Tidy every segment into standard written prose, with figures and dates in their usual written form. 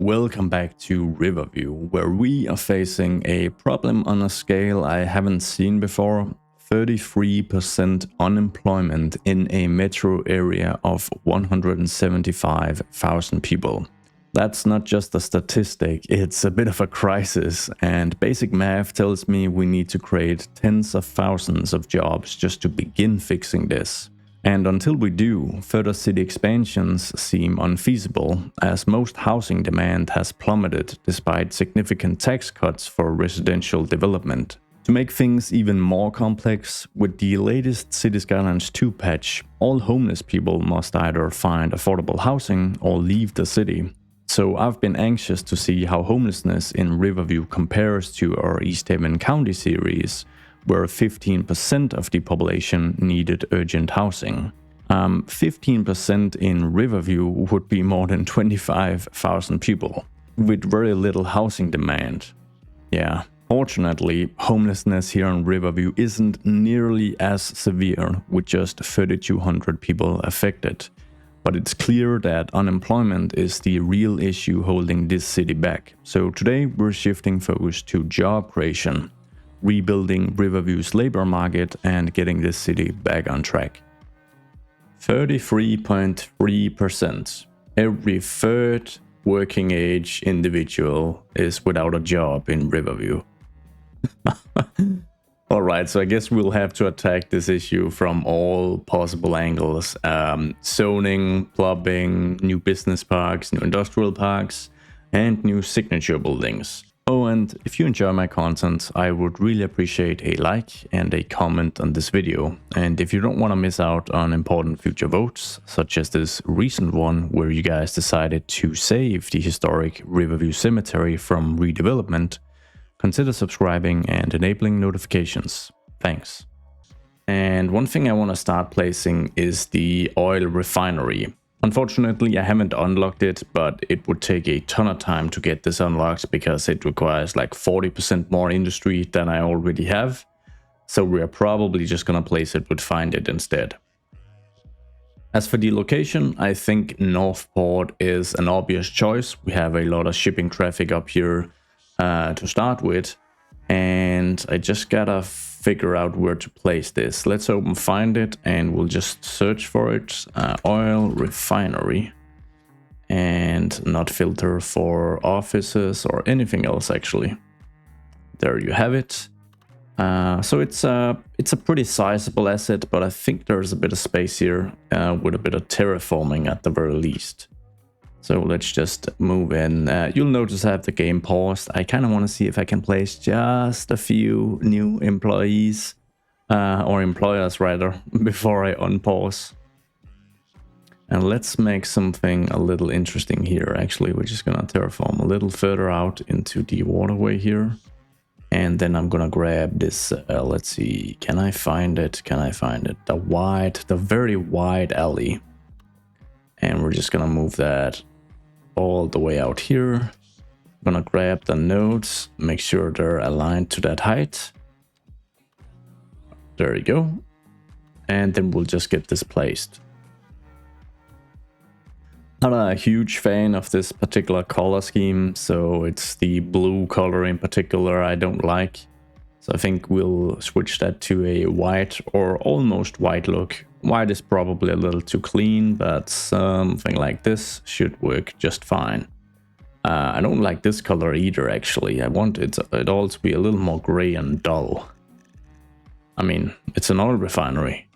welcome back to Riverview, where we are facing a problem on a scale I haven't seen before. 33% unemployment in a metro area of 175,000 people. That's not just a statistic, it's a bit of a crisis, and basic math tells me we need to create tens of thousands of jobs just to begin fixing this. And until we do, further city expansions seem unfeasible, as most housing demand has plummeted despite significant tax cuts for residential development. To make things even more complex, with the latest City Skylines 2 patch, all homeless people must either find affordable housing or leave the city. So I've been anxious to see how homelessness in Riverview compares to our East Haven County series, where 15% of the population needed urgent housing. 15% in Riverview would be more than 25,000 people, with very little housing demand. Yeah, fortunately, homelessness here in Riverview isn't nearly as severe, with just 3,200 people affected. But it's clear that unemployment is the real issue holding this city back. So today we're shifting focus to job creation, rebuilding Riverview's labor market and getting this city back on track. 33.3%. Every third working age individual is without a job in Riverview. Alright, so I guess we'll have to attack this issue from all possible angles. Zoning, plopping, new business parks, new industrial parks, and new signature buildings. Oh, and if you enjoy my content, I would really appreciate a like and a comment on this video. And if you don't want to miss out on important future votes, such as this recent one where you guys decided to save the historic Riverview Cemetery from redevelopment, consider subscribing and enabling notifications. Thanks. And one thing I want to start placing is the oil refinery. Unfortunately, I haven't unlocked it, but it would take a ton of time to get this unlocked because it requires like 40% more industry than I already have. So we are probably just gonna place it with Find It instead. As for the location, I think Northport is an obvious choice. We have a lot of shipping traffic up here to start with, and I just gotta figure out where to place this. Let's open Find It and we'll just search for it. Oil refinery, and not filter for offices or anything else actually. There you have it. So it's a pretty sizable asset, but I think there's a bit of space here with a bit of terraforming at the very least. So let's just move in. You'll notice I have the game paused. I kind of want to see if I can place just a few new employees, or employers rather, before I unpause. And let's make something a little interesting here. Actually, we're just going to terraform a little further out into the waterway here. And then I'm going to grab this, let's see, can I find it? Can I find it? The very wide alley. And we're just going to move that all the way out here. I'm gonna grab the nodes, make sure they're aligned to that height. There you go. And then we'll just get this placed. Not a huge fan of this particular color scheme, so it's the blue color in particular I don't like. So I think we'll switch that to a white or almost white look. White is probably a little too clean, but something like this should work just fine. I don't like this color either, actually. I want it all to be a little more gray and dull. I mean, it's an oil refinery.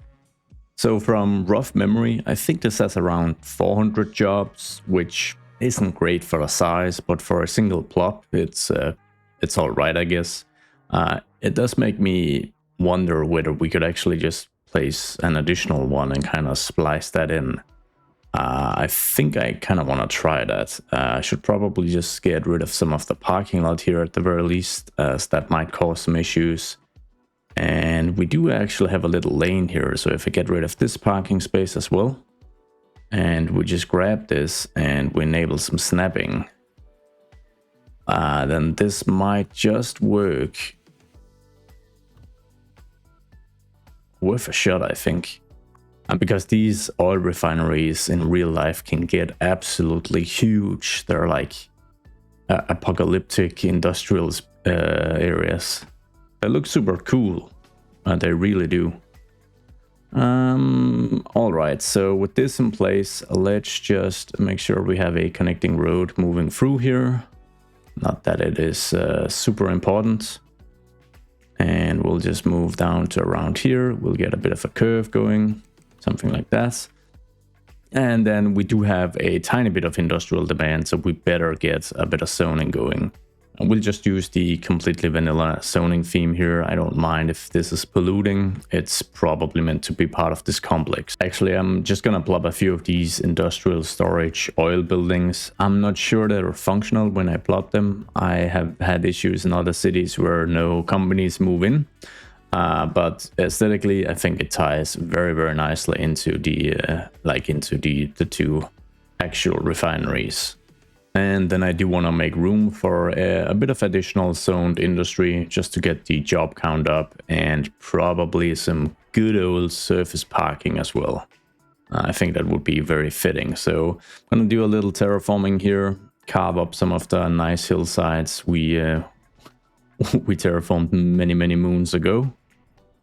So from rough memory, I think this has around 400 jobs, which isn't great for a size, but for a single plop, it's alright, I guess. It does make me wonder whether we could actually just place an additional one and kind of splice that in. I think I kind of want to try that. I should probably just get rid of some of the parking lot here at the very least, as that might cause some issues. And we do actually have a little lane here, so if I get rid of this parking space as well, and we just grab this and we enable some snapping, then this might just work. Worth a shot, I think. And because these oil refineries in real life can get absolutely huge. They're like apocalyptic industrial areas. They look super cool. They really do. Alright, so with this in place, let's just make sure we have a connecting road moving through here. Not that it is super important. And we'll just move down to around here. We'll get a bit of a curve going, something like that. And then we do have a tiny bit of industrial demand, so we better get a bit of zoning going. And we'll just use the completely vanilla zoning theme here. I don't mind if this is polluting. It's probably meant to be part of this complex. Actually, I'm just gonna plop a few of these industrial storage oil buildings. I'm not sure they're functional when I plot them. I have had issues in other cities where no companies move in. But aesthetically, I think it ties very, very nicely into the two actual refineries. And then I do want to make room for a bit of additional zoned industry just to get the job count up, and probably some good old surface parking as well. I think that would be very fitting. So I'm going to do a little terraforming here, carve up some of the nice hillsides we terraformed many, many moons ago.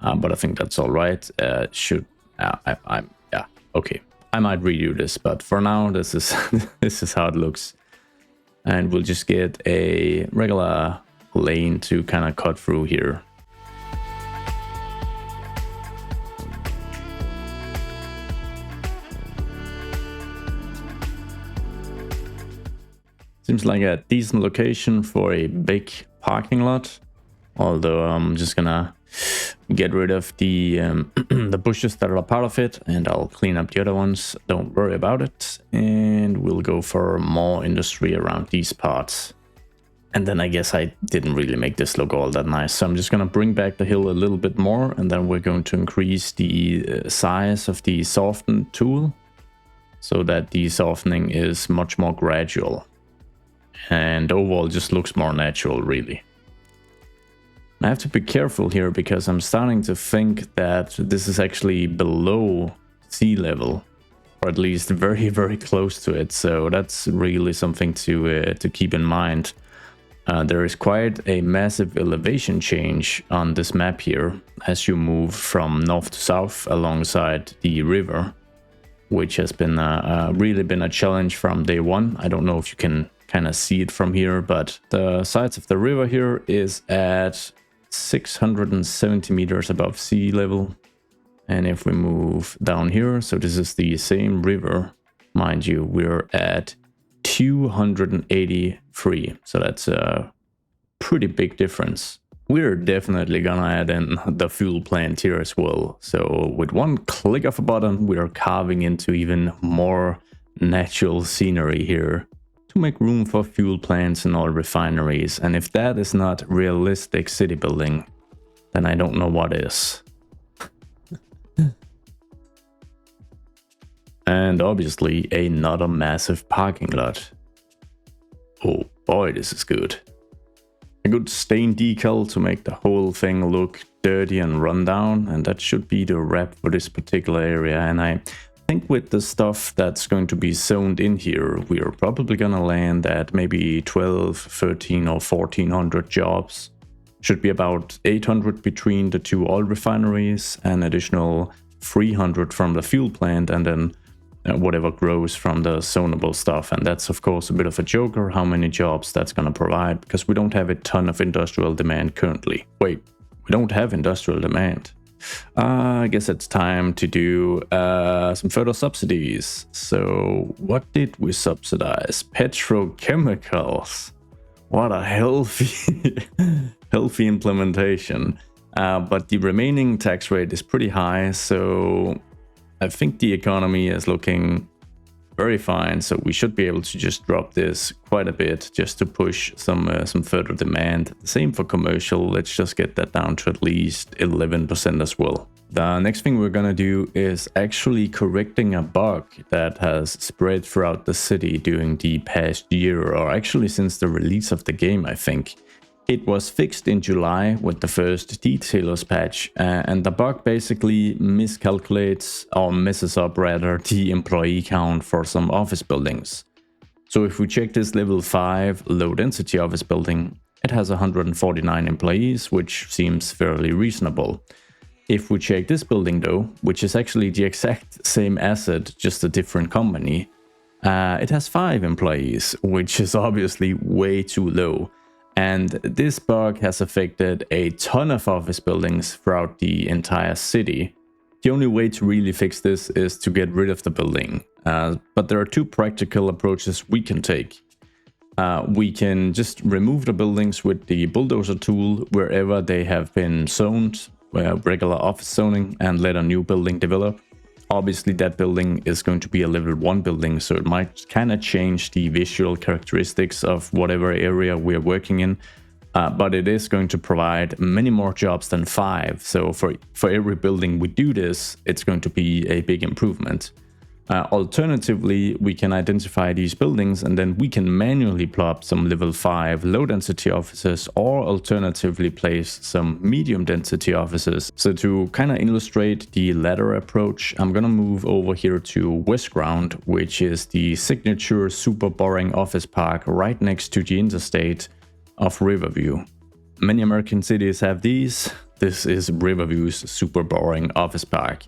But I think that's all right. Yeah, okay. I might redo this, but for now, this is this is how it looks. And we'll just get a regular lane to kind of cut through here. Seems like a decent location for a big parking lot. Although I'm just gonna get rid of the the bushes that are a part of it, and I'll clean up the other ones. Don't worry about it. And we'll go for more industry around these parts. And then I guess I didn't really make this look all that nice, so I'm just gonna bring back the hill a little bit more, and then we're going to increase the size of the soften tool so that the softening is much more gradual and overall just looks more natural, really. I have to be careful here because I'm starting to think that this is actually below sea level, or at least very, very close to it. So that's really something to keep in mind. There is quite a massive elevation change on this map here as you move from north to south alongside the river, which has been really been a challenge from day one. I don't know if you can kind of see it from here, but the sides of the river here is at 670 meters above sea level. And if we move down here, so this is the same river, mind you, we're at 283. So that's a pretty big difference. We're definitely gonna add in the fuel plant here as well. So with one click of a button, we are carving into even more natural scenery here to make room for fuel plants and all refineries. And if that is not realistic city building, then I don't know what is. And obviously another massive parking lot. Oh boy, this is good. A good stain decal to make the whole thing look dirty and run down, and that should be the wrap for this particular area. And I think with the stuff that's going to be zoned in here, we are probably gonna land at maybe 12, 13 or 1400 jobs. Should be about 800 between the two oil refineries, an additional 300 from the fuel plant, and then whatever grows from the zonable stuff. And that's of course a bit of a joker how many jobs that's gonna provide, because we don't have a ton of industrial demand currently. Wait, we don't have industrial demand. I guess it's time to do some further subsidies. So what did we subsidize? Petrochemicals. What a healthy healthy implementation. But the remaining tax rate is pretty high, so I think the economy is looking very fine. So we should be able to just drop this quite a bit just to push some further demand. Same for commercial. Let's just get that down to at least 11% as well. The next thing we're gonna do is actually correcting a bug that has spread throughout the city during the past year, or actually since the release of the game, I think. It was fixed in July with the first detailers patch, and the bug basically miscalculates, or messes up rather, the employee count for some office buildings. So if we check this level 5 low density office building, it has 149 employees, which seems fairly reasonable. If we check this building though, which is actually the exact same asset, just a different company, it has 5 employees, which is obviously way too low. And this bug has affected a ton of office buildings throughout the entire city. The only way to really fix this is to get rid of the building. But there are 2 practical approaches we can take. We can just remove the buildings with the Bulldozer tool wherever they have been zoned, regular office zoning, and let a new building develop. Obviously that building is going to be a level 1 building, so it might kind of change the visual characteristics of whatever area we're working in. But it is going to provide many more jobs than 5. So for every building we do this, it's going to be a big improvement. Alternatively, we can identify these buildings and then we can manually plop some level 5 low density offices, or alternatively place some medium density offices. So to kind of illustrate the latter approach, I'm gonna move over here to Westground, which is the signature super boring office park right next to the interstate of Riverview. Many American cities have these. This is Riverview's super boring office park.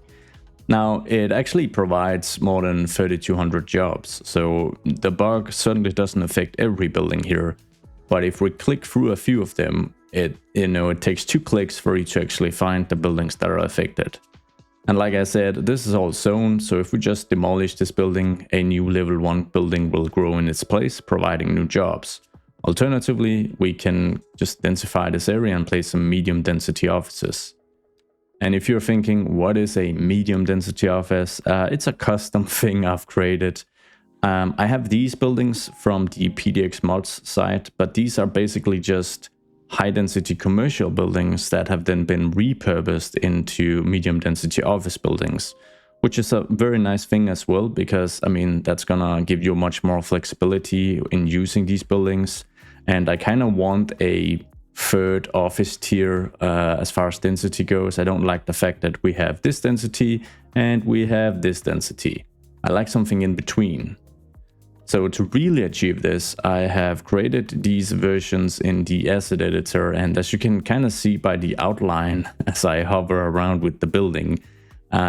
Now, it actually provides more than 3,200 jobs, so the bug certainly doesn't affect every building here. But if we click through a few of them, it takes 2 clicks for you to actually find the buildings that are affected. And like I said, this is all zoned, so if we just demolish this building, a new level 1 building will grow in its place, providing new jobs. Alternatively, we can just densify this area and place some medium density offices. And if you're thinking, what is a medium density office? It's a custom thing I've created. I have these buildings from the PDX mods site, but these are basically just high density commercial buildings that have then been repurposed into medium density office buildings, which is a very nice thing as well, because I mean, that's gonna give you much more flexibility in using these buildings. And I kind of want a 3rd office tier as far as density goes. I don't like the fact that we have this density and we have this density. I like something in between. So to really achieve this, I have created these versions in the asset editor, and as you can kind of see by the outline as I hover around with the building,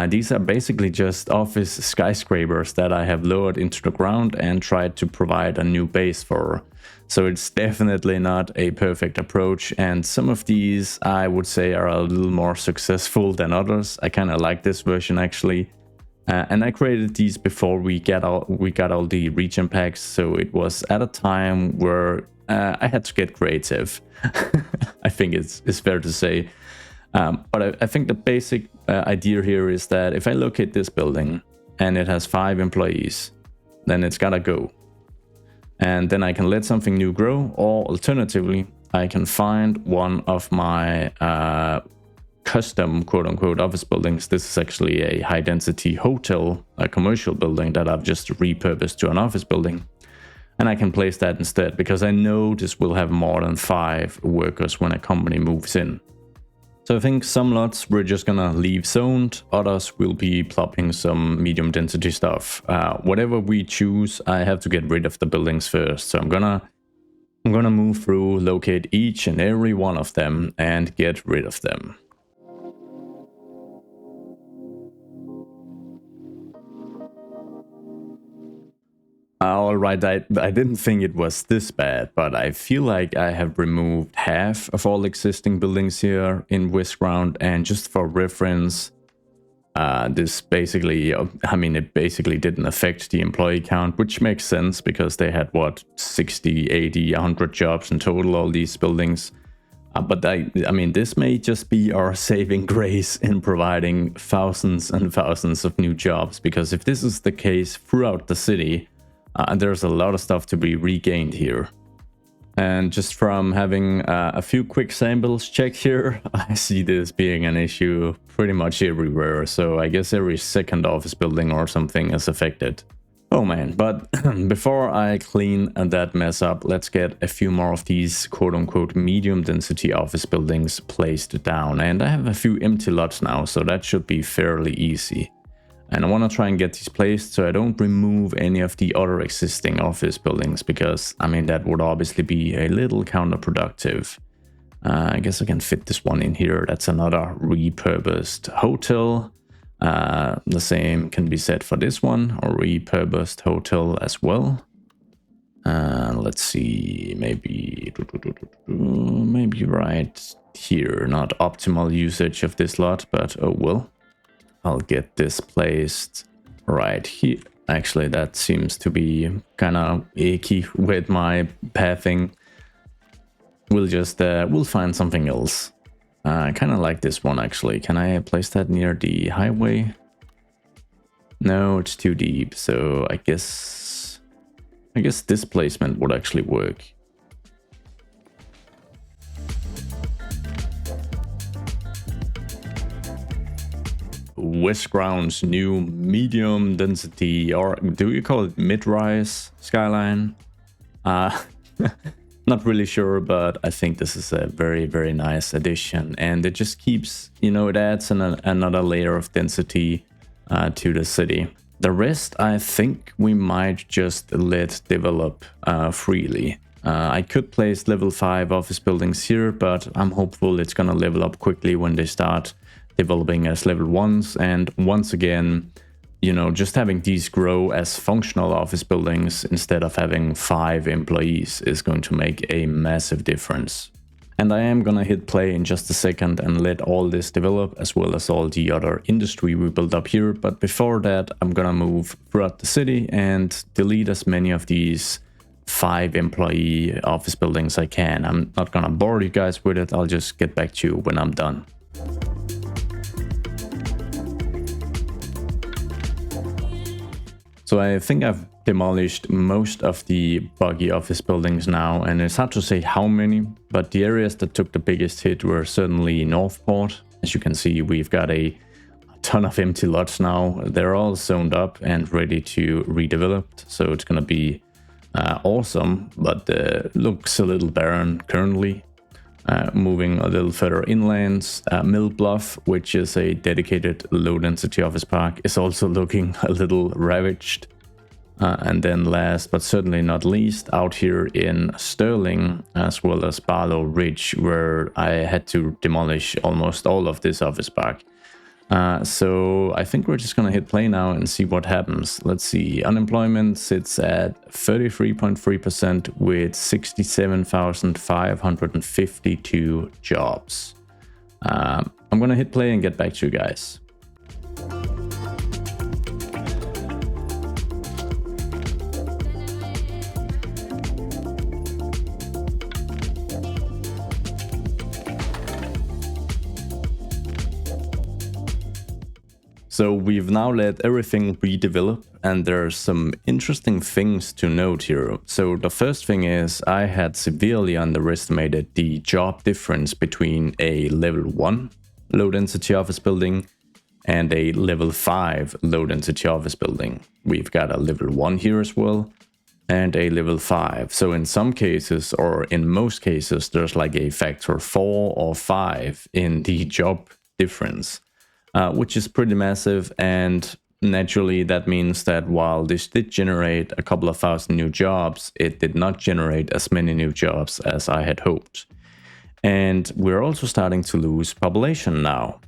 these are basically just office skyscrapers that I have lowered into the ground and tried to provide a new base for. So it's definitely not a perfect approach, and some of these I would say are a little more successful than others. I kind of like this version actually. And I created these before we got all the region packs, so it was at a time where I had to get creative. I think it's fair to say. But I think the basic idea here is that if I locate this building and it has 5 employees, then it's gotta go. And then I can let something new grow, or alternatively, I can find one of my custom quote-unquote office buildings. This is actually a high-density hotel, a commercial building that I've just repurposed to an office building. And I can place that instead, because I know this will have more than 5 workers when a company moves in. So I think some lots we're just gonna leave zoned, others will be plopping some medium density stuff. Whatever we choose, I have to get rid of the buildings first. So I'm gonna move through, locate each and every one of them and get rid of them. Alright, I didn't think it was this bad, but I feel like I have removed half of all existing buildings here in Westground, and just for reference, this basically, I mean, it basically didn't affect the employee count, which makes sense because they had, what, 60, 80, 100 jobs in total, all these buildings. But I mean, this may just be our saving grace in providing thousands and thousands of new jobs, because if this is the case throughout the city, there's a lot of stuff to be regained here. And just from having a few quick samples checked here, I see this being an issue pretty much everywhere. So I guess every 2nd office building or something is affected. Oh man, but before I clean that mess up, let's get a few more of these quote-unquote medium density office buildings placed down. And I have a few empty lots now, so that should be fairly easy. And I want to try and get these placed so I don't remove any of the other existing office buildings, because, I mean, that would obviously be a little counterproductive. I guess I can fit this one in here. That's another repurposed hotel. The same can be said for this one, a repurposed hotel as well. Let's see, maybe right here. Not optimal usage of this lot, but oh well. I'll get this placed right here. Actually, that seems to be kind of icky with my pathing. We'll just we'll find something else. I kind of like this one actually. Can I place that near the highway? No, it's too deep. So I guess this placement would actually work. Westground's new medium density, or do you call it mid-rise skyline? Not really sure, but I think this is a very, very nice addition, and it just keeps, you know, it adds another layer of density to the city. The rest, I think we might just let develop freely. I could place level 5 office buildings here, but I'm hopeful it's gonna level up quickly when they start developing as level 1s. And once again, you know, just having these grow as functional office buildings instead of having 5 employees is going to make a massive difference. And I am gonna hit play in just a second and let all this develop, as well as all the other industry we built up here. But before that, I'm gonna move throughout the city and delete as many of these 5 employee office buildings I can. I'm not gonna bore you guys with it. I'll just get back to you when I'm done. So I think I've demolished most of the buggy office buildings now, and it's hard to say how many, but the areas that took the biggest hit were certainly Northport. As you can see, we've got a ton of empty lots now. They're all zoned up and ready to redevelop, so it's gonna be awesome, but looks a little barren currently. Moving a little further inland, Mill Bluff, which is a dedicated low-density office park, is also looking a little ravaged. And then last but certainly not least, out here in Sterling, as well as Barlow Ridge, where I had to demolish almost all of this office park. So I think we're just gonna hit play now and see what happens. Let's see, unemployment sits at 33.3% with 67,552 jobs. I'm gonna hit play and get back to you guys. So we've now let everything redevelop, and there are some interesting things to note here. So the first thing is I had severely underestimated the job difference between a level 1 low density office building and a level 5 low density office building. We've got a level 1 here as well and a level 5. So in some cases, or in most cases, there's like a factor 4 or 5 in the job difference. Which is pretty massive, and naturally that means that while this did generate a couple of thousand new jobs, it did not generate as many new jobs as I had hoped. And we're also starting to lose population now.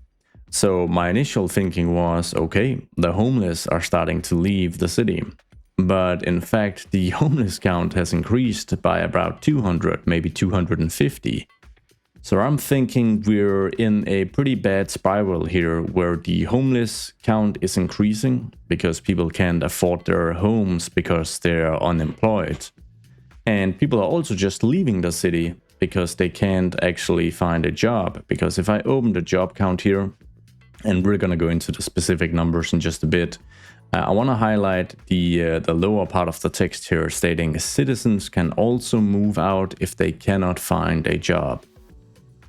So my initial thinking was, okay, the homeless are starting to leave the city. But in fact, the homeless count has increased by about 200, maybe 250. So I'm thinking we're in a pretty bad spiral here, where the homeless count is increasing because people can't afford their homes because they're unemployed. And people are also just leaving the city because they can't actually find a job. Because if I open the job count here, and we're gonna go into the specific numbers in just a bit, I want to highlight the lower part of the text here stating citizens can also move out if they cannot find a job.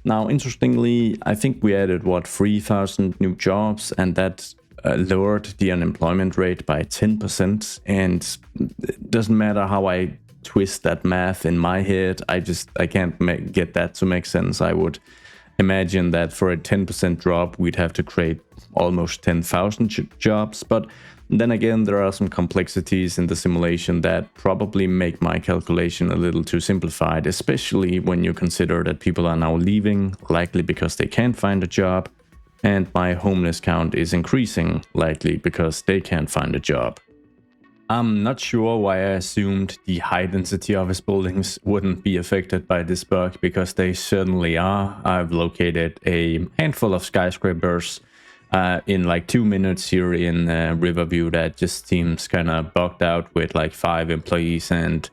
Now, interestingly, I think we added, 3,000 new jobs, and that lowered the unemployment rate by 10%. And it doesn't matter how I twist that math in my head, I can't get that to make sense. I would imagine that for a 10% drop, we'd have to create almost 10,000 jobs. But then again, there are some complexities in the simulation that probably make my calculation a little too simplified, especially when you consider that people are now leaving, likely because they can't find a job, and my homeless count is increasing, likely because they can't find a job. I'm not sure why I assumed the high density office buildings wouldn't be affected by this bug, because they certainly are. I've located a handful of skyscrapers in like 2 minutes here in Riverview that just seems kind of bugged out with like 5 employees. And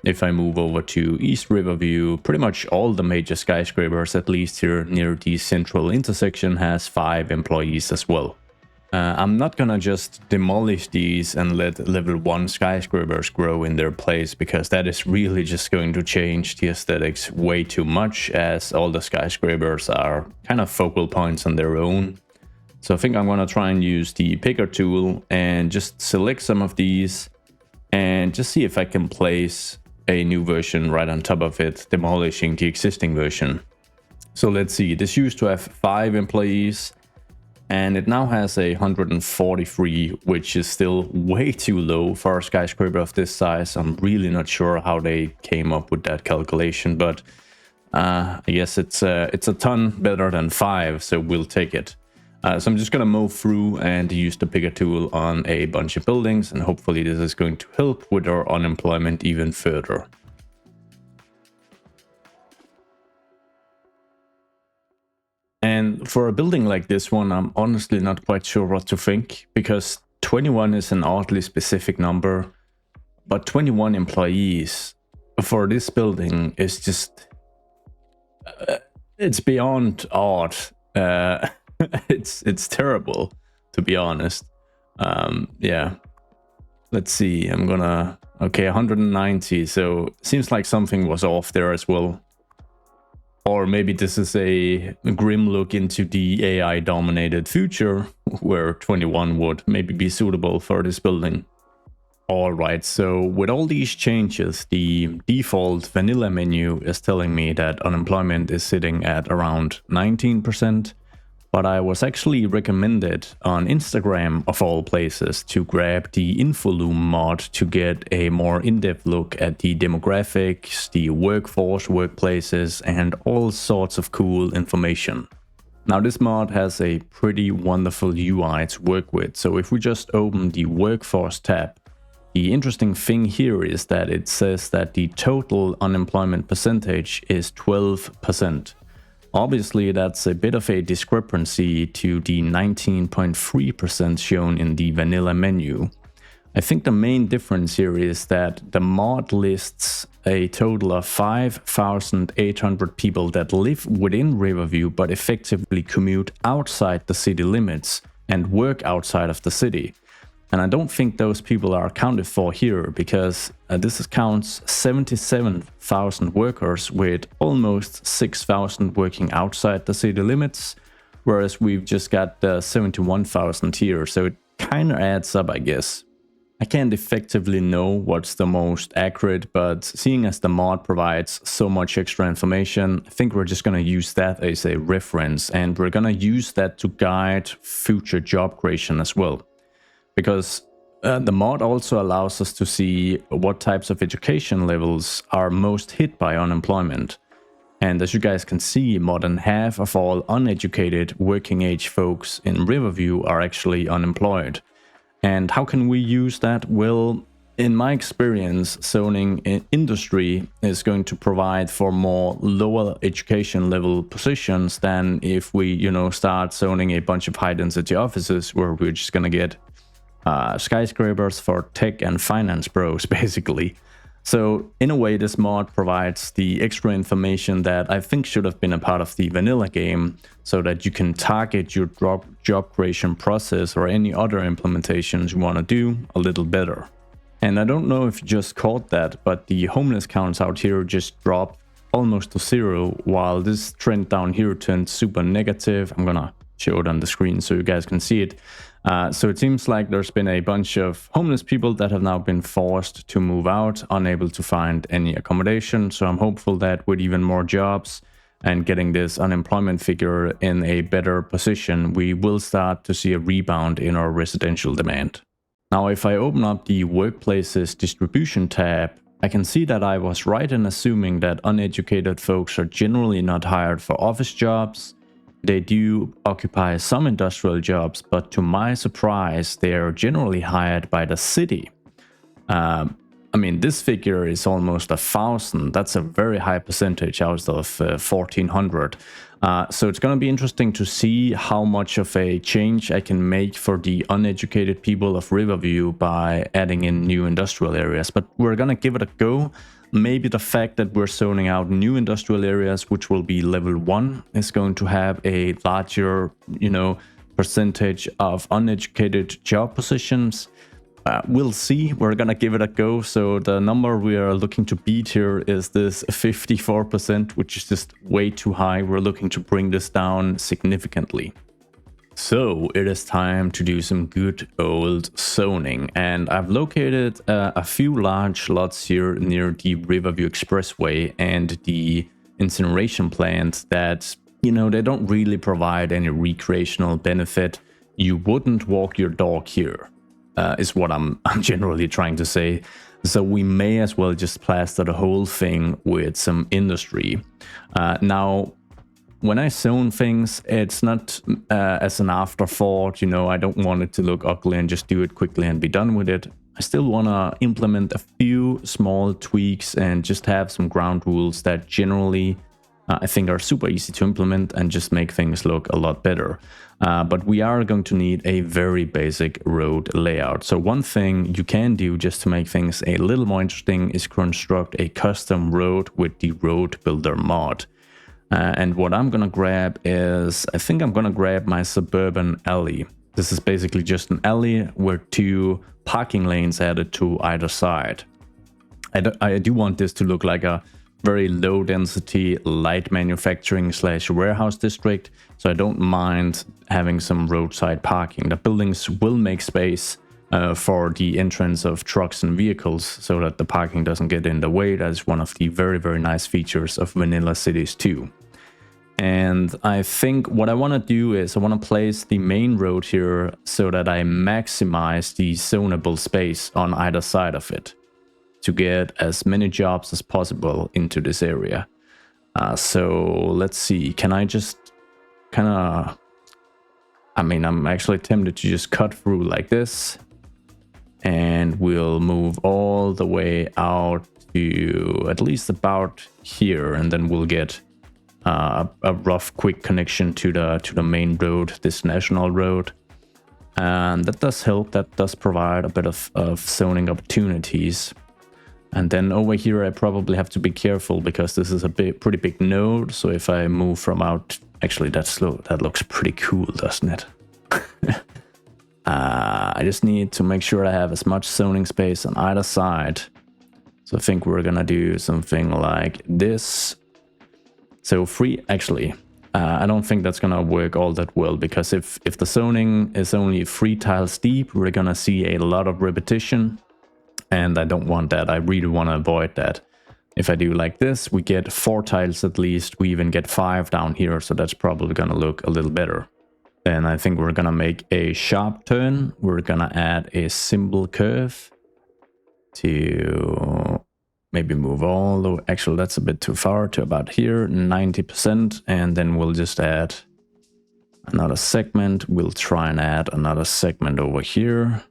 if I move over to East Riverview, pretty much all the major skyscrapers, at least here near the central intersection, has 5 employees as well. I'm not gonna just demolish these and let level 1 skyscrapers grow in their place, because that is really just going to change the aesthetics way too much, as all the skyscrapers are kind of focal points on their own. So I think I'm gonna try and use the picker tool and just select some of these and just see if I can place a new version right on top of it, demolishing the existing version. So let's see, this used to have 5 employees. And it now has 143, which is still way too low for a skyscraper of this size. I'm really not sure how they came up with that calculation, but I guess it's a ton better than 5, so we'll take it. So I'm just gonna move through and use the picker tool on a bunch of buildings, and hopefully this is going to help with our unemployment even further. And for a building like this one, I'm honestly not quite sure what to think, because 21 is an oddly specific number, but 21 employees for this building is just, it's beyond odd. It's terrible, to be honest. Yeah, let's see, I'm gonna, okay, 190, so seems like something was off there as well. Or maybe this is a grim look into the AI-dominated future, where 21 would maybe be suitable for this building. Alright, so with all these changes, the default vanilla menu is telling me that unemployment is sitting at around 19%, but I was actually recommended on Instagram, of all places, to grab the Infolume mod to get a more in-depth look at the demographics, the workforce, workplaces, and all sorts of cool information. Now, this mod has a pretty wonderful UI to work with, so if we just open the workforce tab, the interesting thing here is that it says that the total unemployment percentage is 12%. Obviously, that's a bit of a discrepancy to the 19.3% shown in the vanilla menu. I think the main difference here is that the mod lists a total of 5,800 people that live within Riverview but effectively commute outside the city limits and work outside of the city. And I don't think those people are accounted for here, because this counts 77,000 workers with almost 6,000 working outside the city limits, whereas we've just got 71,000 here, so it kind of adds up, I guess. I can't effectively know what's the most accurate, but seeing as the mod provides so much extra information, I think we're just going to use that as a reference, and we're going to use that to guide future job creation as well. Because the mod also allows us to see what types of education levels are most hit by unemployment. And as you guys can see, more than half of all uneducated working age folks in Riverview are actually unemployed. And how can we use that? Well, in my experience, zoning in industry is going to provide for more lower education level positions than if we, start zoning a bunch of high density offices where we're just going to get skyscrapers for tech and finance bros, basically. So in a way, this mod provides the extra information that I think should have been a part of the vanilla game, so that you can target your job creation process or any other implementations you want to do a little better. And I don't know if you just caught that, but the homeless counts out here just dropped almost to 0, while this trend down here turned super negative. I'm gonna show it on the screen so you guys can see it. So it seems like there's been a bunch of homeless people that have now been forced to move out, unable to find any accommodation. So I'm hopeful that with even more jobs, and getting this unemployment figure in a better position, we will start to see a rebound in our residential demand. Now, if I open up the Workplaces Distribution tab, I can see that I was right in assuming that uneducated folks are generally not hired for office jobs. They do occupy some industrial jobs, but to my surprise, they are generally hired by the city. I mean, this figure is almost 1,000. That's a very high percentage out of 1,400. So it's going to be interesting to see how much of a change I can make for the uneducated people of Riverview by adding in new industrial areas. But we're going to give it a go. Maybe the fact that we're zoning out new industrial areas, which will be level 1, is going to have a larger, percentage of uneducated job positions. We'll see. We're gonna give it a go. So the number we are looking to beat here is this 54%, which is just way too high. We're looking to bring this down significantly. So it is time to do some good old zoning, and I've located a few large lots here near the Riverview Expressway and the incineration plant that, they don't really provide any recreational benefit. You wouldn't walk your dog here. Is what I'm generally trying to say. So we may as well just plaster the whole thing with some industry. Now, when I zone things, it's not as an afterthought, I don't want it to look ugly and just do it quickly and be done with it. I still want to implement a few small tweaks and just have some ground rules that generally I think are super easy to implement and just make things look a lot better. But we are going to need a very basic road layout. So one thing you can do just to make things a little more interesting is construct a custom road with the road builder mod. And what I'm going to grab is, I think I'm going to grab my Suburban alley. This is basically just an alley with 2 parking lanes added to either side. I do want this to look like a very low density light manufacturing / warehouse district, so I don't mind having some roadside parking. The buildings will make space for the entrance of trucks and vehicles so that the parking doesn't get in the way. That is one of the very, very nice features of vanilla cities too. And I think what I want to do is I want to place the main road here so that I maximize the zonable space on either side of it to get as many jobs as possible into this area. So let's see, can I just kind of, I'm actually tempted to just cut through like this, and we'll move all the way out to at least about here, and then we'll get a rough quick connection to the main road, this national road. And that does help, that does provide a bit of zoning opportunities. And then over here I probably have to be careful because this is a pretty big node. So if I move from out, actually that looks pretty cool, doesn't it? I just need to make sure I have as much zoning space on either side. So I think we're gonna do something like this. So I don't think that's gonna work all that well, because if the zoning is only 3 tiles deep, we're gonna see a lot of repetition. And I don't want that. I really want to avoid that. If I do like this, we get 4 tiles at least. We even get 5 down here, so that's probably going to look a little better. Then I think we're going to make a sharp turn. We're going to add a simple curve to maybe move all the way. Actually, that's a bit too far, to about here, 90%. And then we'll just add another segment. We'll try and add another segment over here,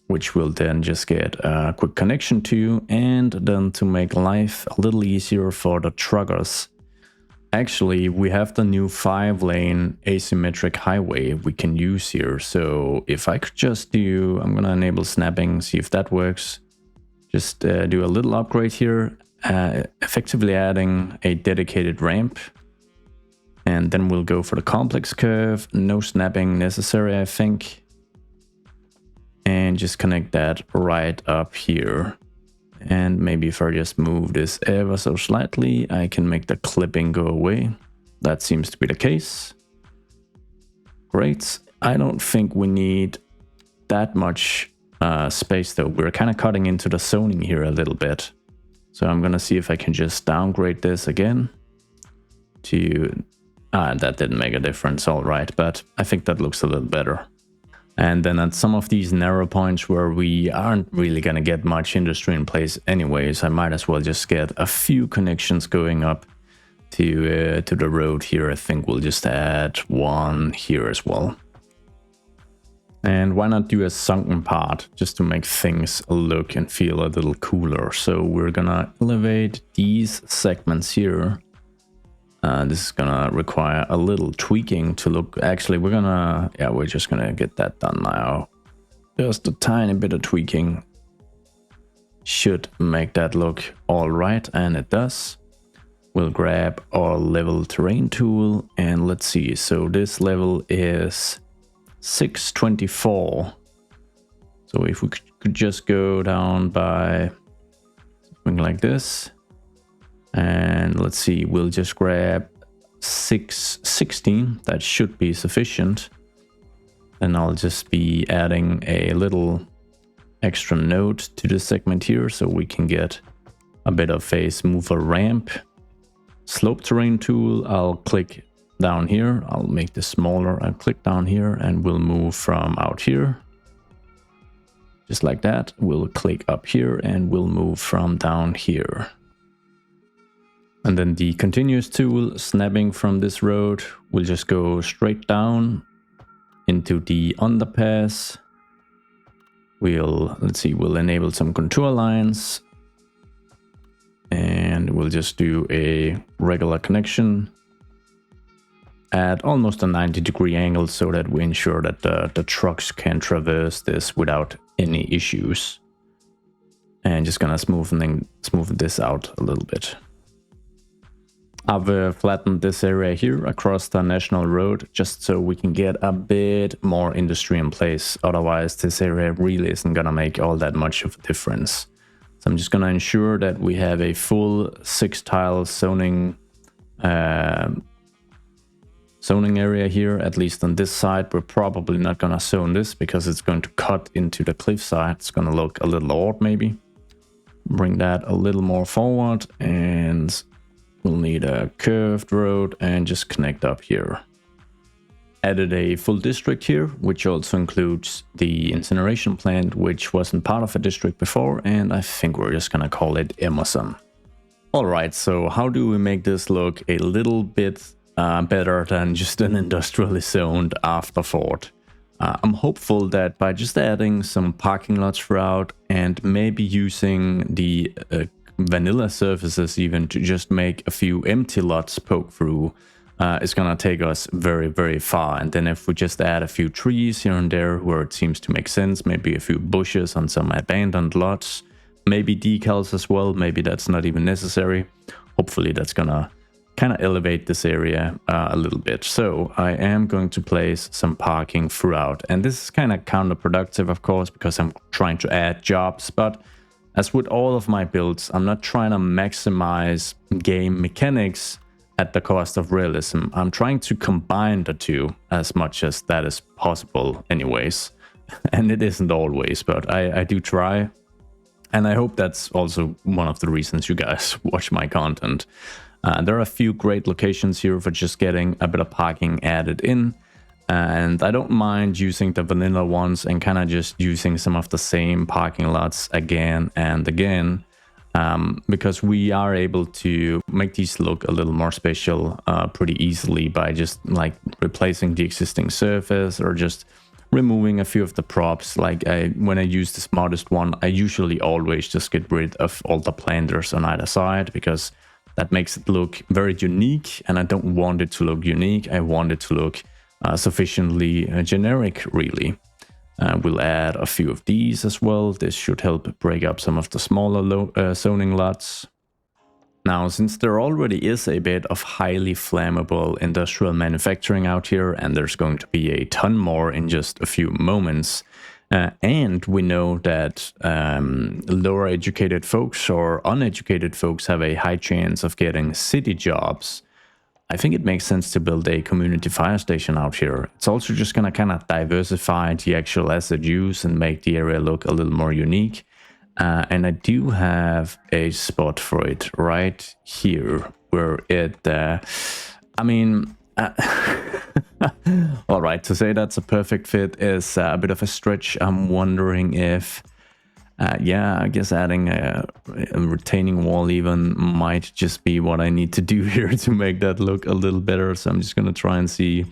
which will then just get a quick connection to, and then to make life a little easier for the truckers. Actually, we have the new 5-lane asymmetric highway we can use here. So if I could just do, I'm gonna enable snapping, see if that works. Just do a little upgrade here, effectively adding a dedicated ramp. And then we'll go for the complex curve, no snapping necessary, I think. And just connect that right up here. And maybe if I just move this ever so slightly, I can make the clipping go away. That seems to be the case. Great. I don't think we need that much space though. We're kind of cutting into the zoning here a little bit. So I'm gonna see if I can just downgrade this again. to... that didn't make a difference, all right, but I think that looks a little better. And then at some of these narrow points where we aren't really going to get much industry in place anyways, I might as well just get a few connections going up to the road here. I think we'll just add one here as well. And why not do a sunken part just to make things look and feel a little cooler. So we're gonna elevate these segments here. This is gonna require a little tweaking to look. Actually, we're just gonna get that done now. Just a tiny bit of tweaking should make that look all right, and it does. We'll grab our level terrain tool and let's see. So this level is 624. So if we could just go down by something like this. And let's see, we'll just grab 616. That should be sufficient. And I'll just be adding a little extra node to the segment here so we can get a bit of a smoother ramp. Slope terrain tool, I'll click down here. I'll make this smaller. I'll click down here and we'll move from out here. Just like that. We'll click up here and we'll move from down here. And then the continuous tool, snapping from this road, we'll just go straight down into the underpass. We'll enable some contour lines. And we'll just do a regular connection at almost a 90-degree angle so that we ensure that the trucks can traverse this without any issues. And just gonna smooth this out a little bit. I've flattened this area here across the national road just so we can get a bit more industry in place. Otherwise, this area really isn't gonna make all that much of a difference. So I'm just gonna ensure that we have a full 6-tile zoning area here, at least on this side. We're probably not gonna zone this because it's going to cut into the cliffside. It's gonna look a little odd maybe. Bring that a little more forward and we'll need a curved road and just connect up here. Added a full district here, which also includes the incineration plant, which wasn't part of a district before, and I think we're just gonna call it Emerson. Alright, so how do we make this look a little bit better than just an industrially zoned afterthought? I'm hopeful that by just adding some parking lots throughout and maybe using the vanilla surfaces even to just make a few empty lots poke through, is gonna take us very, very far. And then if we just add a few trees here and there where it seems to make sense, maybe a few bushes on some abandoned lots, maybe decals as well, maybe that's not even necessary. Hopefully that's gonna kind of elevate this area a little bit. So I am going to place some parking throughout, and this is kind of counterproductive, of course, because I'm trying to add jobs, but as with all of my builds, I'm not trying to maximize game mechanics at the cost of realism. I'm trying to combine the two as much as that is possible anyways. And it isn't always, but I do try. And I hope that's also one of the reasons you guys watch my content. There are a few great locations here for just getting a bit of parking added in. And I don't mind using the vanilla ones and kind of just using some of the same parking lots again and again. Because we are able to make these look a little more special pretty easily by just like replacing the existing surface or just removing a few of the props. Like when I use this modest one, I usually always just get rid of all the planters on either side because that makes it look very unique, and I don't want it to look unique. I want it to look sufficiently generic, really. We'll add a few of these as well. This should help break up some of the smaller zoning lots. Now, since there already is a bit of highly flammable industrial manufacturing out here, and there's going to be a ton more in just a few moments, and we know that lower educated folks or uneducated folks have a high chance of getting city jobs, I think it makes sense to build a community fire station out here. It's also just gonna kind of diversify the actual asset use and make the area look a little more unique. And I do have a spot for it right here where it I mean, all right, to say that's a perfect fit is a bit of a stretch. I'm wondering if, yeah, I guess adding a retaining wall even might just be what I need to do here to make that look a little better. So I'm just going to try and see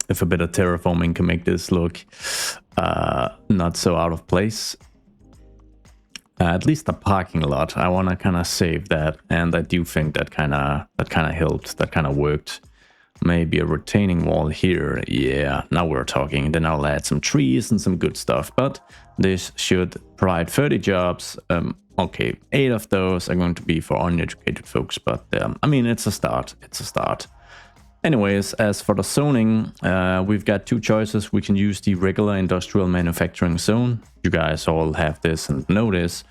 if a bit of terraforming can make this look not so out of place. At least the parking lot, I want to kind of save that, and I do think that kind of helped, that kind of worked. Maybe a retaining wall here. Yeah, now we're talking. Then I'll add some trees and some good stuff, but this should provide 30 jobs. Okay, 8 of those are going to be for uneducated folks, but I mean, it's a start. It's a start. Anyways, as for the zoning, we've got 2 choices. We can use the regular industrial manufacturing zone. You guys all have this and know this.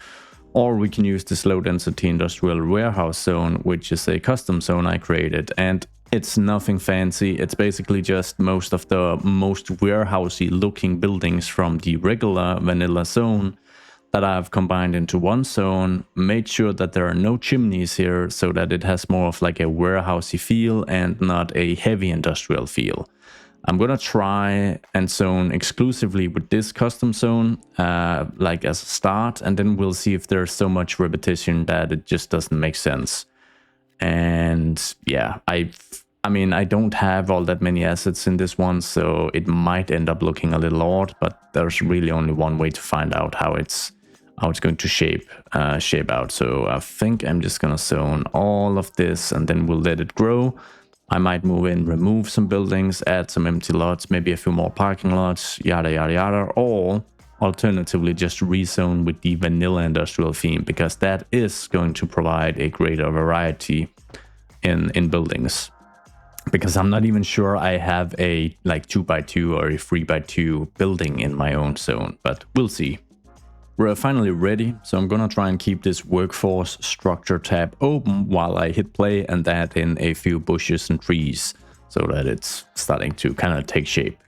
Or we can use this low density industrial warehouse zone, which is a custom zone I created. And it's nothing fancy. It's basically just most of the most warehousey looking buildings from the regular vanilla zone that I've combined into one zone, made sure that there are no chimneys here so that it has more of like a warehousey feel and not a heavy industrial feel. I'm gonna try and zone exclusively with this custom zone, like as a start, and then we'll see if there's so much repetition that it just doesn't make sense. And yeah, I mean, I don't have all that many assets in this one, so it might end up looking a little odd, but there's really only one way to find out how it's going to shape out. So I think I'm just gonna zone all of this and then we'll let it grow. I might move in, remove some buildings, add some empty lots, maybe a few more parking lots, yada yada yada, or alternatively just rezone with the vanilla industrial theme, because that is going to provide a greater variety in buildings. Because I'm not even sure I have a like 2x2 or a 3x2 building in my own zone, but we'll see. We're finally ready, so I'm gonna try and keep this workforce structure tab open while I hit play and add in a few bushes and trees so that it's starting to kind of take shape.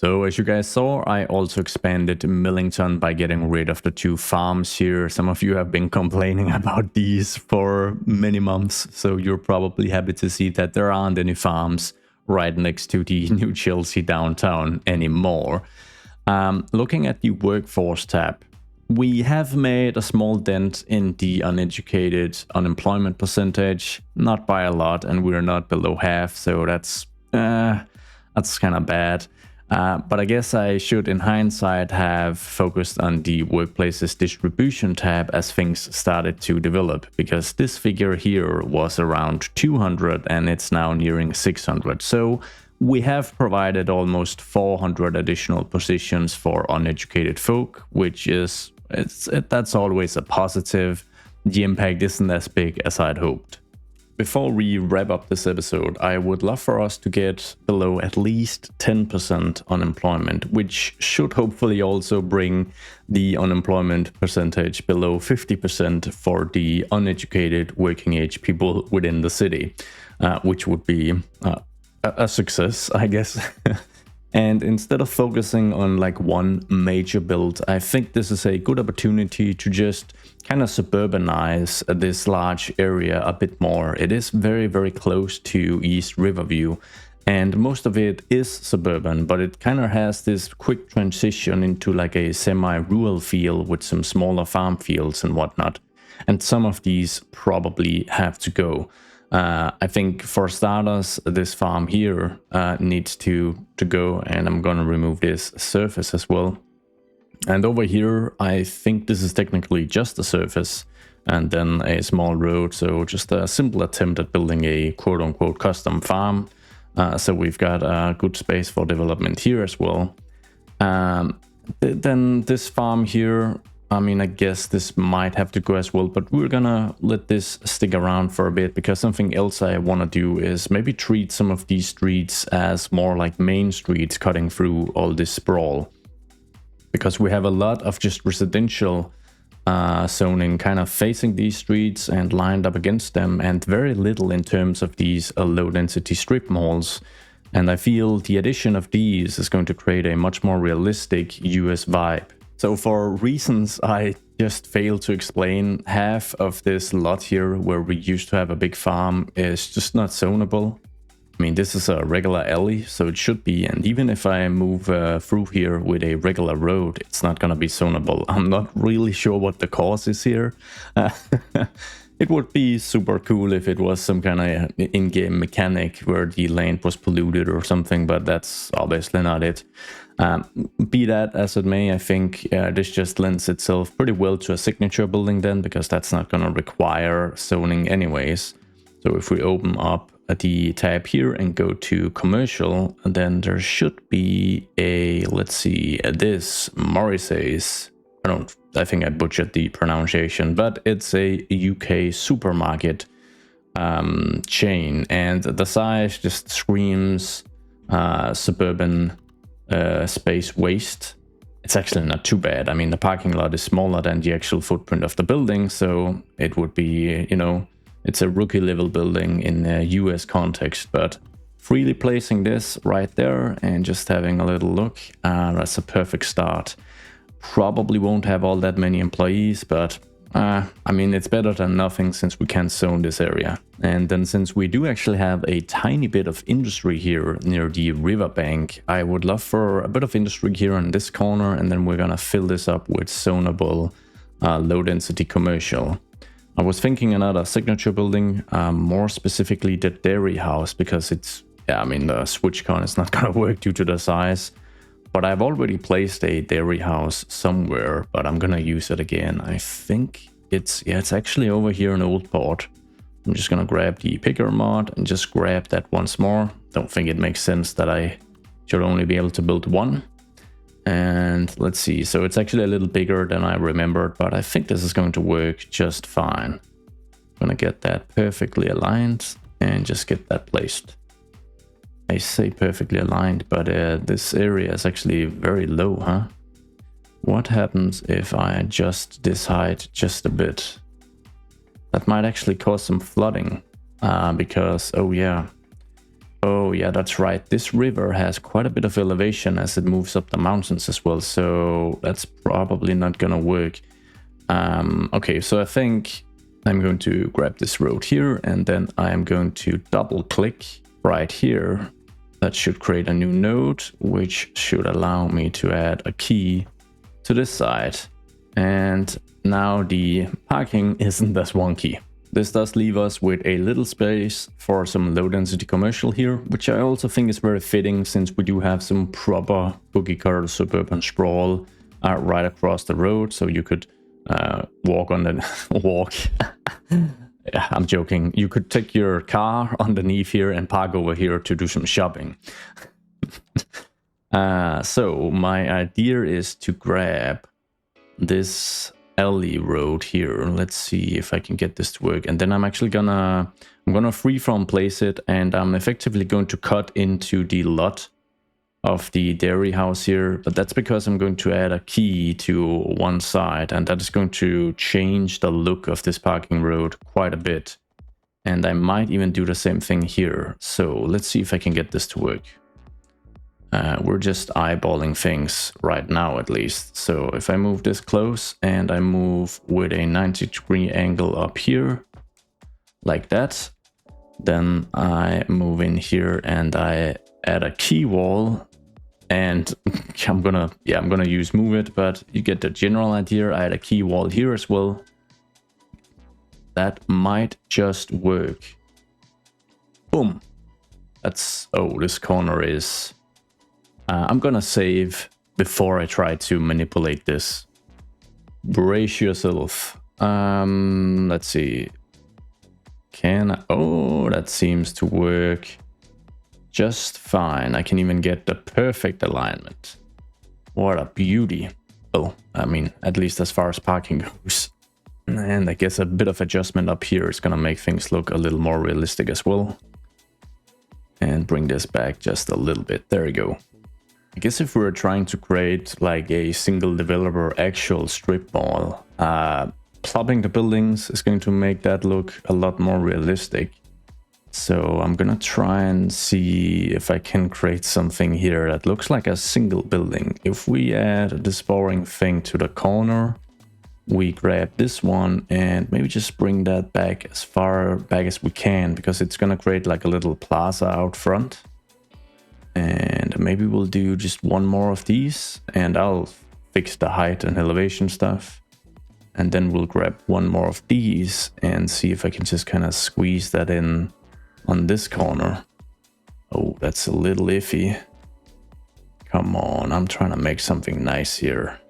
So as you guys saw, I also expanded Millington by getting rid of the 2 farms here. Some of you have been complaining about these for many months, so you're probably happy to see that there aren't any farms right next to the New Chelsea downtown anymore. Looking at the workforce tab, we have made a small dent in the uneducated unemployment percentage, not by a lot, and we're not below half, so that's kind of bad. But I guess I should, in hindsight, have focused on the workplace's distribution tab as things started to develop, because this figure here was around 200 and it's now nearing 600. So we have provided almost 400 additional positions for uneducated folk, which is, that's always a positive. The impact isn't as big as I'd hoped. Before we wrap up this episode, I would love for us to get below at least 10% unemployment, which should hopefully also bring the unemployment percentage below 50% for the uneducated working age people within the city, which would be a success, I guess. And instead of focusing on like one major build, I think this is a good opportunity to just kind of suburbanize this large area a bit more. It is very, very close to East Riverview, and most of it is suburban, but it kind of has this quick transition into like a semi-rural feel with some smaller farm fields and whatnot. And some of these probably have to go. I think for starters, this farm here needs to go, and I'm gonna remove this surface as well. And over here, I think this is technically just a surface and then a small road, so just a simple attempt at building a quote-unquote custom farm. So we've got a good space for development here as well. Then this farm here, I mean, I guess this might have to go as well, but we're gonna let this stick around for a bit, because something else I want to do is maybe treat some of these streets as more like main streets cutting through all this sprawl. Because we have a lot of just residential zoning kind of facing these streets and lined up against them, and very little in terms of these low-density strip malls. And I feel the addition of these is going to create a much more realistic US vibe. So for reasons I just failed to explain, half of this lot here where we used to have a big farm is just not zonable. I mean, this is a regular alley, so it should be, and even if I move through here with a regular road, it's not gonna be zonable. I'm not really sure what the cause is here. It would be super cool if it was some kind of in-game mechanic where the land was polluted or something, but that's obviously not it. Be that as it may, I think this just lends itself pretty well to a signature building then, because that's not going to require zoning anyways. So if we open up the tab here and go to commercial, then there should be a, let's see, this Morrissey's. I think I butchered the pronunciation, but it's a UK supermarket chain, and the size just screams suburban space waste. It's actually not too bad. I mean, the parking lot is smaller than the actual footprint of the building, so it would be, you know, it's a rookie level building in a US context, but freely placing this right there and just having a little look, that's a perfect start. Probably won't have all that many employees, but I mean, it's better than nothing since we can't zone this area. And then since we do actually have a tiny bit of industry here near the riverbank, I would love for a bit of industry here on this corner, and then we're gonna fill this up with zonable low density commercial. I was thinking another signature building, more specifically the dairy house, because it's, yeah, I mean, the switch con is not gonna work due to the size. But I've already placed a dairy house somewhere, but I'm gonna use it again. I think it's, yeah, it's actually over here in Old Port. I'm just gonna grab the picker mod and just grab that once more. Don't think it makes sense that I should only be able to build one. And let's see, so it's actually a little bigger than I remembered, but I think this is going to work just fine. I'm gonna get that perfectly aligned and just get that placed. I say perfectly aligned, but this area is actually very low, huh? What happens if I adjust this height just a bit? That might actually cause some flooding, because, oh yeah, Oh yeah, that's right. This river has quite a bit of elevation as it moves up the mountains as well, so that's probably not gonna work. Okay, so I think I'm going to grab this road here, and then I'm going to double click right here. That should create a new node, which should allow me to add a key to this side. And now the parking isn't as wonky. This does leave us with a little space for some low density commercial here, which I also think is very fitting since we do have some proper cookie cutter suburban sprawl right across the road. So you could walk on the walk. Yeah, I'm joking. You could take your car underneath here and park over here to do some shopping. So my idea is to grab this alley road here. Let's see if I can get this to work. And then I'm actually gonna freeform place it, and I'm effectively going to cut into the lot of the dairy house here. But that's because I'm going to add a key to one side, and that is going to change the look of this parking road quite a bit. And I might even do the same thing here. So let's see if I can get this to work. We're just eyeballing things right now, at least. So if I move this close and I move with a 90-degree angle up here, like that, then I move in here and I add a key wall, and I'm gonna use move it, but you get the general idea. I add a key wall here as well. That might just work. Boom. That's, oh, this corner is... I'm gonna save before I try to manipulate this. Brace yourself. Let's see. Oh, that seems to work just fine. I can even get the perfect alignment. What a beauty. Oh, I mean, at least as far as parking goes. And I guess a bit of adjustment up here is gonna make things look a little more realistic as well. And bring this back just a little bit. There we go. I guess if we were trying to create like a single developer actual strip mall, plopping the buildings is going to make that look a lot more realistic. So I'm gonna try and see if I can create something here that looks like a single building. If we add this boring thing to the corner, we grab this one and maybe just bring that back as far back as we can, because it's gonna create like a little plaza out front. And maybe we'll do just one more of these, and I'll fix the height and elevation stuff. And then we'll grab one more of these and see if I can just kind of squeeze that in on this corner. Oh, that's a little iffy. Come on, I'm trying to make something nice here.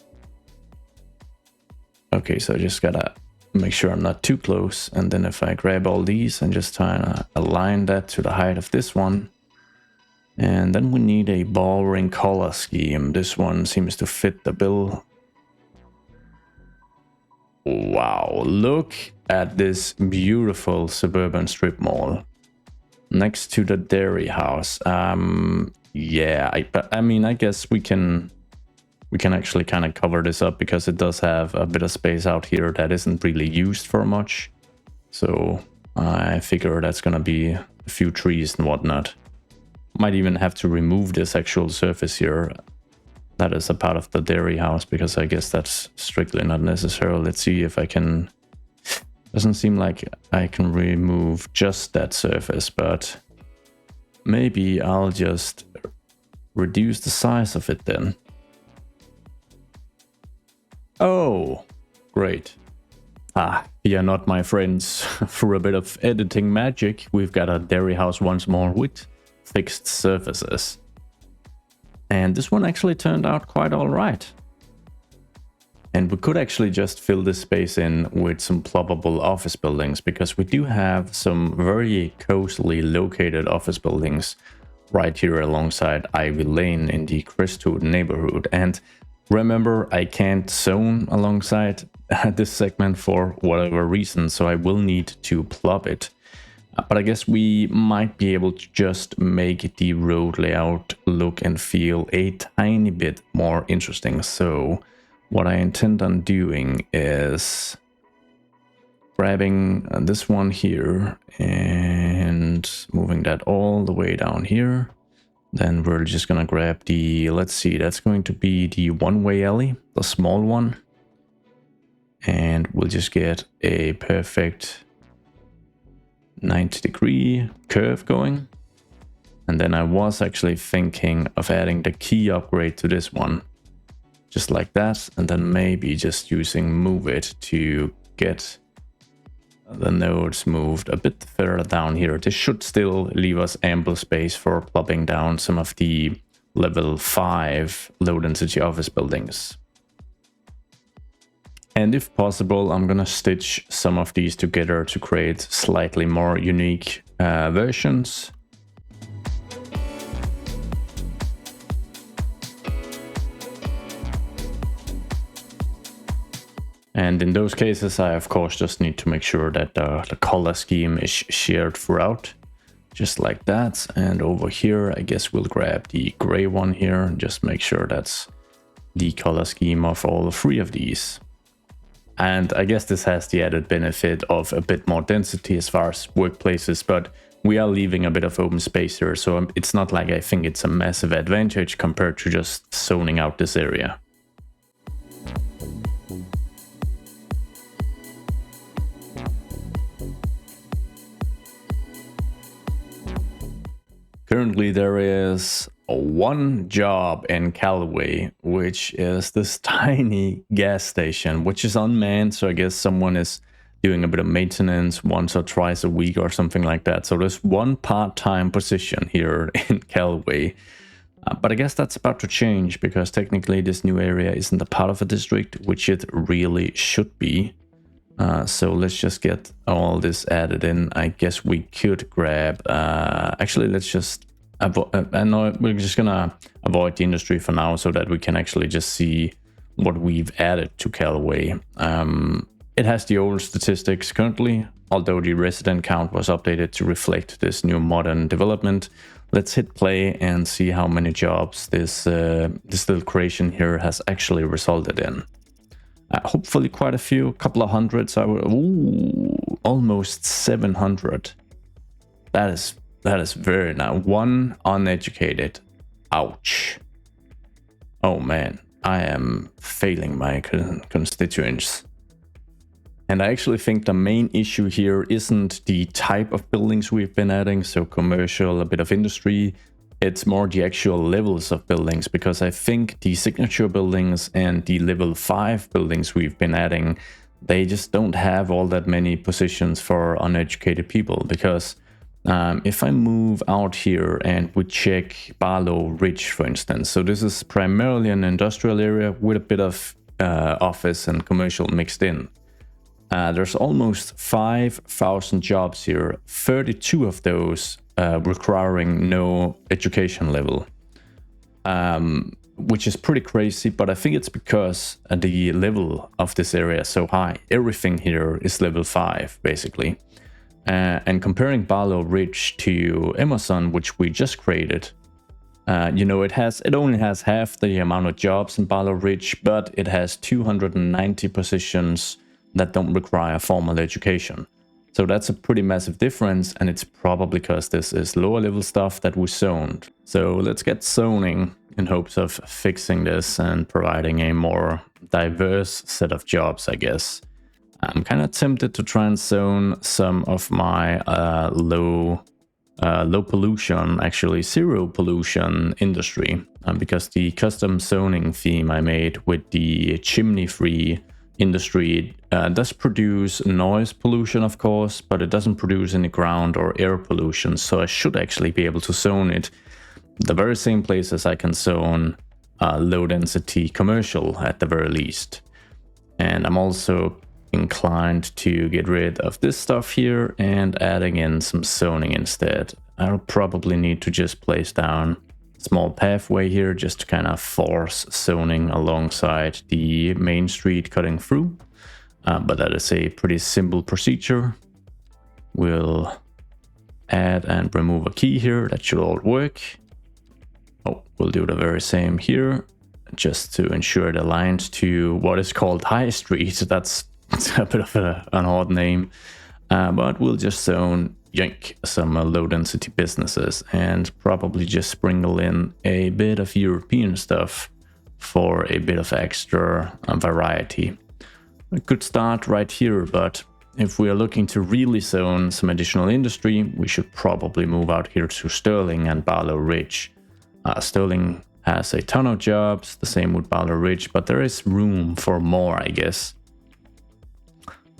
Okay, so I just gotta make sure I'm not too close. And then if I grab all these and just try to align that to the height of this one. And then we need a boring color scheme. This one seems to fit the bill. Wow, look at this beautiful suburban strip mall next to the dairy house. Yeah, I mean, I guess we can actually kind of cover this up, because it does have a bit of space out here that isn't really used for much. So I figure that's gonna be a few trees and whatnot. Might even have to remove this actual surface here that is a part of the dairy house, because I guess that's strictly not necessary. Let's see if I can. Doesn't seem like I can remove just that surface, but maybe I'll just reduce the size of it then. Oh, great. Fear not, my friends. For a bit of editing magic, we've got a dairy house once more with fixed surfaces. And this one actually turned out quite all right. And we could actually just fill this space in with some ploppable office buildings, because we do have some very cozily located office buildings right here alongside Ivy Lane in the Crestwood neighborhood. And remember, I can't zone alongside this segment for whatever reason, so I will need to plop it. But I guess we might be able to just make the road layout look and feel a tiny bit more interesting. So what I intend on doing is grabbing this one here and moving that all the way down here. Then we're just gonna grab the, let's see, that's going to be the one-way alley, the small one. And we'll just get a perfect 90-degree curve going. And then I was actually thinking of adding the key upgrade to this one. Just like that. And then maybe just using move it to get the nodes moved a bit further down here. This should still leave us ample space for plopping down some of the level 5 low density office buildings. And if possible, I'm gonna stitch some of these together to create slightly more unique versions. And in those cases, I of course just need to make sure that the color scheme is shared throughout, just like that. And over here, I guess we'll grab the gray one here and just make sure that's the color scheme of all 3 of these. And I guess this has the added benefit of a bit more density as far as workplaces, but we are leaving a bit of open space here. So it's not like I think it's a massive advantage compared to just zoning out this area. Currently there is one job in Callaway, which is this tiny gas station, which is unmanned. So I guess someone is doing a bit of maintenance once or twice a week or something like that. So there's one part-time position here in Callaway. But I guess that's about to change because technically this new area isn't a part of a district, which it really should be. So let's just get all this added in. I guess we could grab, actually let's just, I know we're just gonna avoid the industry for now so that we can actually just see what we've added to Callaway. It has the old statistics currently, although the resident count was updated to reflect this new modern development. Let's hit play and see how many jobs this little creation here has actually resulted in. Hopefully quite a few, couple of hundreds. Ooh, almost 700. That is very nice. One uneducated. Ouch. Oh man, I am failing my constituents. And I actually think the main issue here isn't the type of buildings we've been adding, so commercial, a bit of industry. It's more the actual levels of buildings, because I think the signature buildings and the level 5 buildings we've been adding, they just don't have all that many positions for uneducated people. Because if I move out here and we check Barlow Ridge, for instance, so this is primarily an industrial area with a bit of office and commercial mixed in. There's almost 5,000 jobs here, 32 of those requiring no education level, which is pretty crazy, but I think it's because the level of this area is so high. Everything here is level 5, basically. And comparing Barlow Ridge to Emerson, which we just created, you know, it only has half the amount of jobs in Barlow Ridge, but it has 290 positions that don't require formal education. So that's a pretty massive difference, and it's probably because this is lower level stuff that we zoned. So let's get zoning in hopes of fixing this and providing a more diverse set of jobs, I guess. I'm kind of tempted to try and zone some of my low pollution, actually zero pollution industry, because the custom zoning theme I made with the chimney-free industry does produce noise pollution, of course, but it doesn't produce any ground or air pollution. So I should actually be able to zone it the very same places I can zone low density commercial at the very least. And I'm also inclined to get rid of this stuff here and adding in some zoning instead. I'll probably need to just place down small pathway here just to kind of force zoning alongside the main street cutting through, but that is a pretty simple procedure. We'll add and remove a key here. That should all work. Oh, we'll do the very same here just to ensure it aligns to what is called High Street. That's a bit of an odd name, but we'll just zone yank some low density businesses and probably just sprinkle in a bit of European stuff for a bit of extra variety. We could start right here, but if we are looking to really zone some additional industry, we should probably move out here to Sterling and Barlow Ridge. Sterling has a ton of jobs, the same with Barlow Ridge, but there is room for more, I guess.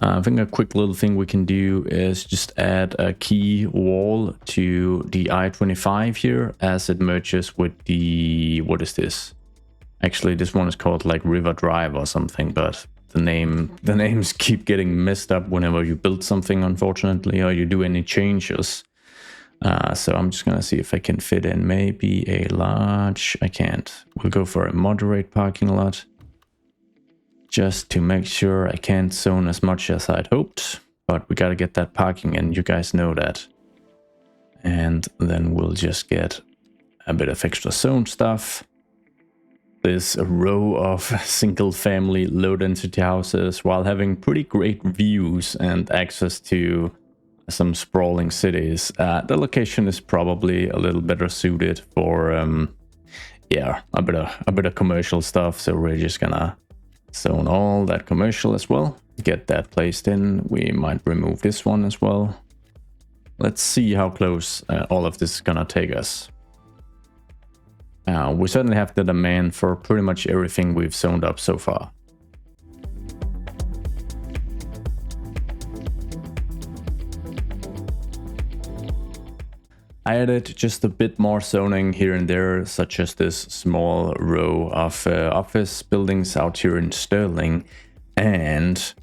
I think a quick little thing we can do is just add a key wall to the I-25 here as it merges with the... what is this? Actually, this one is called like River Drive or something, but the names keep getting messed up whenever you build something, unfortunately, or you do any changes. So I'm just gonna see if I can fit in maybe a large... I can't. We'll go for a moderate parking lot, just to make sure I can't zone as much as I'd hoped, but we gotta get that parking in, you guys know that. And then we'll just get a bit of extra zone stuff. This row of single family low density houses while having pretty great views and access to some sprawling cities. The location is probably a little better suited for yeah, a bit of commercial stuff, so we're just gonna zone all that commercial as well, get that placed in. We might remove this one as well. Let's see how close all of this is gonna take us. We certainly have the demand for pretty much everything we've zoned up so far. I added just a bit more zoning here and there, such as this small row of office buildings out here in Sterling, and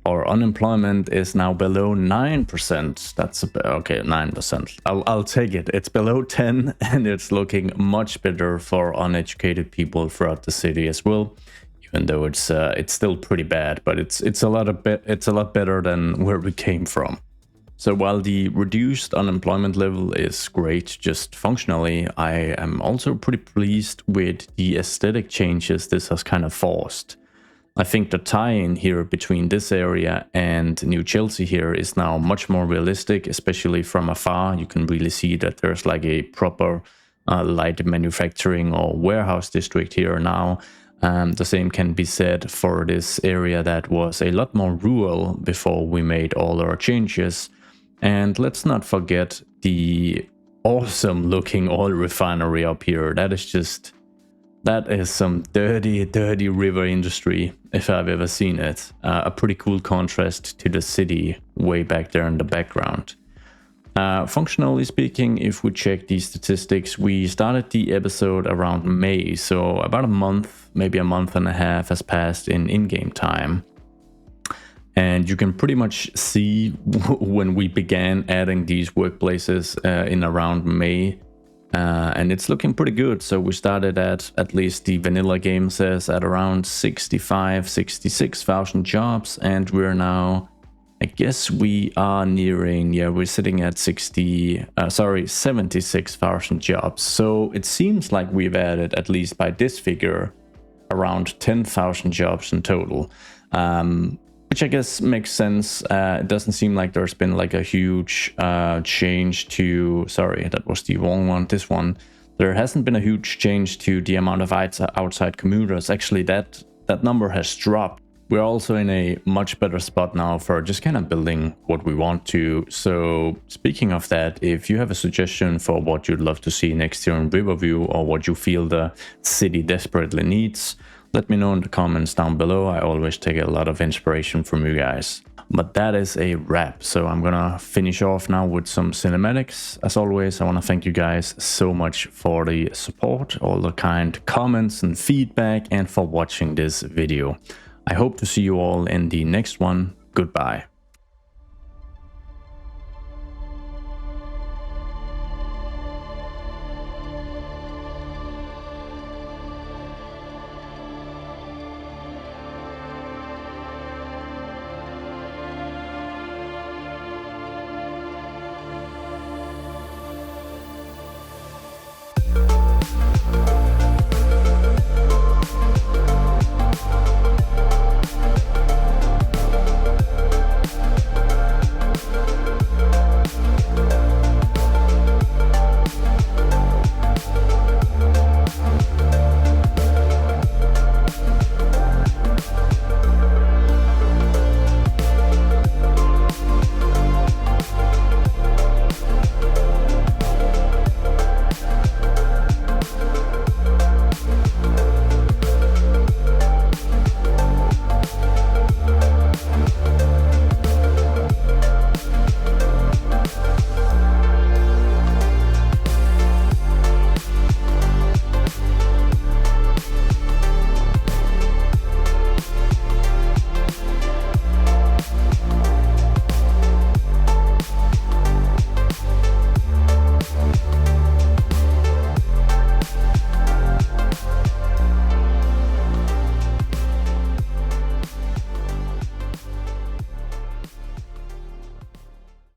our unemployment is now below 9%. That's okay, 9%. I'll take it. It's below 10, and it's looking much better for uneducated people throughout the city as well. Even though it's still pretty bad, but it's a lot better than where we came from. So while the reduced unemployment level is great just functionally, I am also pretty pleased with the aesthetic changes this has kind of forced. I think the tie-in here between this area and New Chelsea here is now much more realistic, especially from afar. You can really see that there's like a proper light manufacturing or warehouse district here now. The same can be said for this area that was a lot more rural before we made all our changes. And let's not forget the awesome looking oil refinery up here. That is some dirty river industry, if I've ever seen it. A pretty cool contrast to the city way back there in the background. Functionally speaking, if we check these statistics, we started the episode around May, so about a month, maybe a month and a half has passed in in-game time. And you can pretty much see when we began adding these workplaces in around May. And it's looking pretty good. So we started at least the vanilla game says, at around 66,000 jobs. And we're now, I guess we are nearing, yeah, we're sitting at 76,000 jobs. So it seems like we've added, at least by this figure, around 10,000 jobs in total. Which I guess makes sense. It doesn't seem like there's been like a huge change to... Sorry, that was the wrong one. This one. There hasn't been a huge change to the amount of outside commuters. Actually, that number has dropped. We're also in a much better spot now for just kind of building what we want to. So speaking of that, if you have a suggestion for what you'd love to see next year in Riverview, or what you feel the city desperately needs, let me know in the comments down below. I always take a lot of inspiration from you guys. But that is a wrap. So I'm gonna finish off now with some cinematics. As always, I want to thank you guys so much for the support, all the kind comments and feedback, and for watching this video. I hope to see you all in the next one. Goodbye.